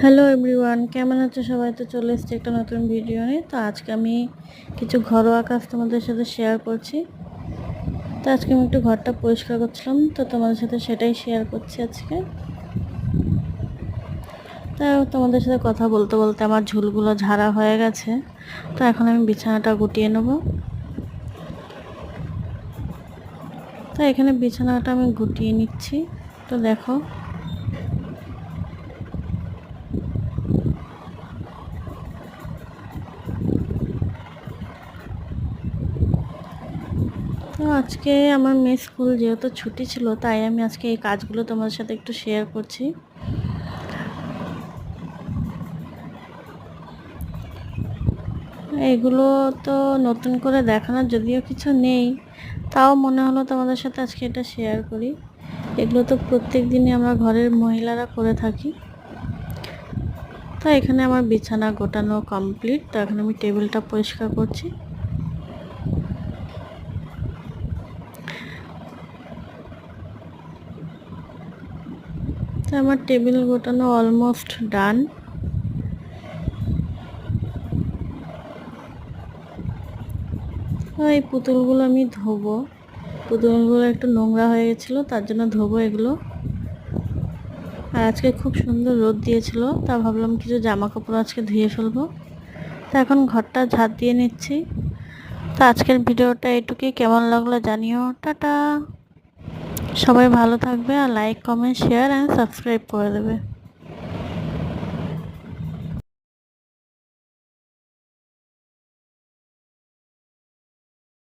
Hello everyone, কেমন আছো সবাই? তো চলে এসেছি একটা নতুন ভিডিও নিয়ে। তো আজকে আমি কিছু ঘরোয়া কাজ তোমাদের সাথে শেয়ার করছি। তো আজকে আমি একটু ঘরটা পরিষ্কার করছিলাম, তো তোমাদের সাথে সেটাই শেয়ার করছি আজকে। তো তোমাদের সাথে কথা বলতে বলতে আমার ঝুলগুলো ঝাড়া হয়ে গেছে। তো এখন আমি বিছানাটা গুটিয়ে নেব। তো এখানে বিছানাটা আমি গুটিয়ে নিচ্ছি। তো দেখো, তো আজকে আমার মেয়ে স্কুল যেহেতু ছুটি ছিল, তাই আমি আজকে এই কাজগুলো তোমাদের সাথে একটু শেয়ার করছি। এগুলো তো নতুন করে দেখানোর যদিও কিছু নেই, তাও মনে হলো তোমাদের সাথে আজকে এটা শেয়ার করি। এগুলো তো প্রত্যেক দিনই আমরা ঘরের মহিলারা করে থাকি। তো এখানে আমার বিছানা গোটানো কমপ্লিট। তো এখন আমি টেবিলটা পরিষ্কার করছি। তো আমার টেবিল গোটানো অলমোস্ট ডান। তো এই পুতুলগুলো আমি ধোবো। পুতুলগুলো একটু নোংরা হয়ে গেছিলো, তার জন্য ধোবো এগুলো। আর আজকে খুব সুন্দর রোদ দিয়েছিল, তা ভাবলাম কিছু জামা কাপড় আজকে ধুয়ে ফেলবো। তো এখন ঘরটা ঝাড় দিয়ে নিচ্ছি। তো আজকের ভিডিওটা এটুকুই। কেমন লাগলো জানিও। টাটা। সবাই ভালো থাকবে, আর like, comment, share and subscribe করে দেবে।